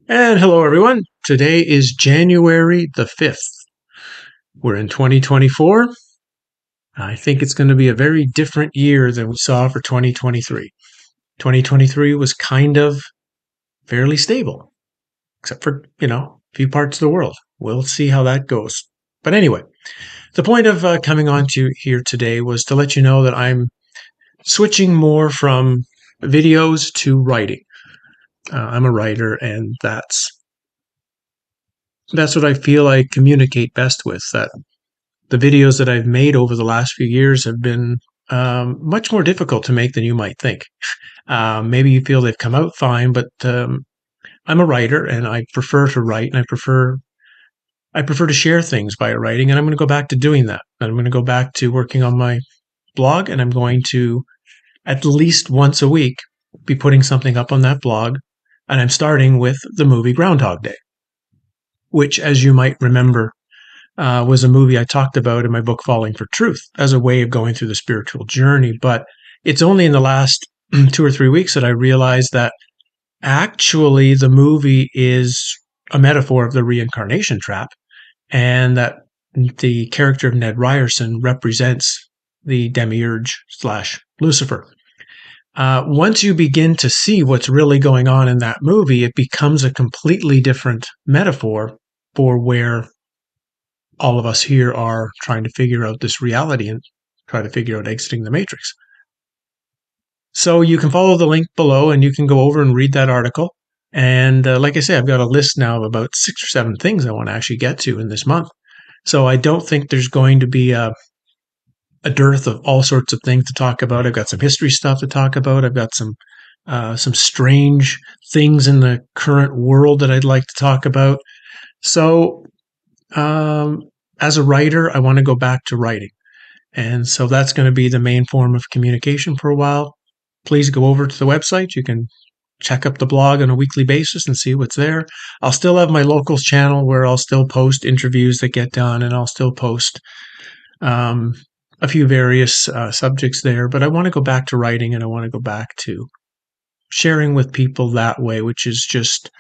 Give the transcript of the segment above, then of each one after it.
And hello, everyone. Today is January the 5th. We're in 2024. I think it's going to be a very different year than we saw for 2023. 2023 was kind of fairly stable, except for, a few parts of the world. We'll see how that goes. But anyway, the point of coming on to here today was to let you know that I'm switching more from videos to writing. I'm a writer, and that's what I feel I communicate best with. That the videos that I've made over the last few years have been much more difficult to make than you might think. Maybe you feel they've come out fine, but I'm a writer and I prefer to write, and I prefer to share things by writing, and I'm going to go back to doing that. I'm going to go back to working on my blog, and I'm going to at least once a week be putting something up on that blog. And I'm starting with the movie Groundhog Day, which, as you might remember, was a movie I talked about in my book, Falling for Truth, as a way of going through the spiritual journey. But it's only in the last 2 or 3 weeks that I realized that actually the movie is a metaphor of the reincarnation trap, and that the character of Ned Ryerson represents the Demiurge/Lucifer. Once you begin to see what's really going on in that movie, it becomes a completely different metaphor for where all of us here are trying to figure out this reality and try to figure out exiting the matrix. So you can follow the link below and you can go over and read that article. And like I say, I've got a list now of about 6 or 7 things I want to actually get to in this month. So I don't think there's going to be a dearth of all sorts of things to talk about. I've got some history stuff to talk about. I've got some strange things in the current world that I'd like to talk about. So as a writer, I want to go back to writing. And so that's going to be the main form of communication for a while. Please go over to the website. You can check up the blog on a weekly basis and see what's there. I'll still have my locals channel where I'll still post interviews that get done, and I'll still post a few various subjects there. But I want to go back to writing, and I want to go back to sharing with people that way, which is just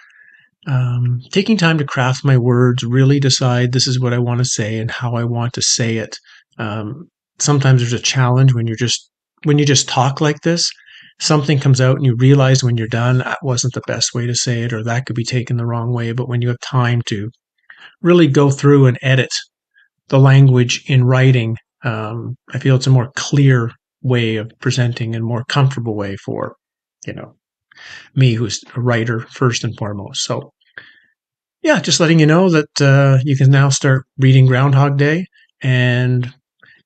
taking time to craft my words, really decide this is what I want to say and how I want to say it. Sometimes there's a challenge when you just talk like this. Something comes out and you realize when you're done that wasn't the best way to say it, or that could be taken the wrong way. But when you have time to really go through and edit the language in writing, I feel it's a more clear way of presenting and more comfortable way for, me, who's a writer first and foremost. So yeah, just letting you know that you can now start reading Groundhog Day, and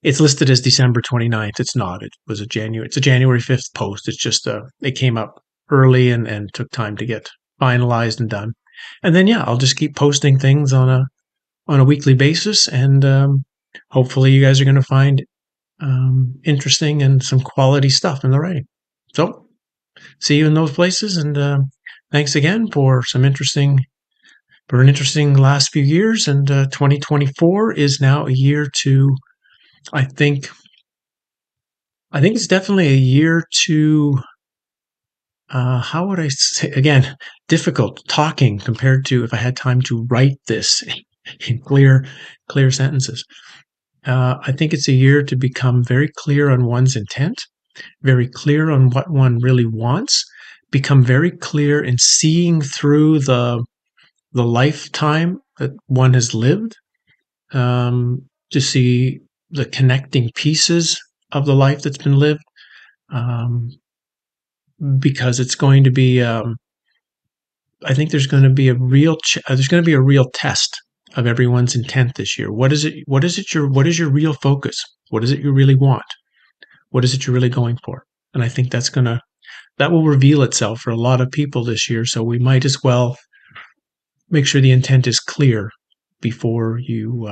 it's listed as December 29th. It's not. It's a January 5th post. It's just it came up early and took time to get finalized and done. And then yeah, I'll just keep posting things on a weekly basis, and hopefully you guys are going to find interesting and some quality stuff in the writing. So see you in those places, and thanks again for an interesting last few years. And 2024 is now a year to, I think it's definitely a year to, how would I say, again, difficult talking compared to if I had time to write this in clear sentences. I think it's a year to become very clear on one's intent, very clear on what one really wants, become very clear in seeing through the lifetime that one has lived, to see the connecting pieces of the life that's been lived, because it's going to be, I think there's going to be a real test of everyone's intent this year. What is your real focus? What is it you really want? What is it you're really going for? And I think that will reveal itself for a lot of people this year. So we might as well make sure the intent is clear before you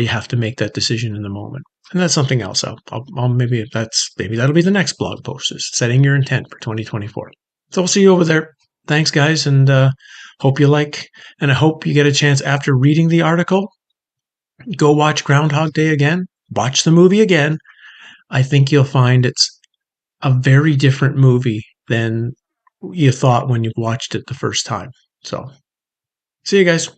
have to make that decision in the moment. And that's something else. Maybe that'll be the next blog post, is setting your intent for 2024. So I'll see you over there. Thanks, guys, and hope you like, and I hope you get a chance after reading the article. Go watch Groundhog Day again. Watch the movie again. I think you'll find it's a very different movie than you thought when you watched it the first time. So, see you guys.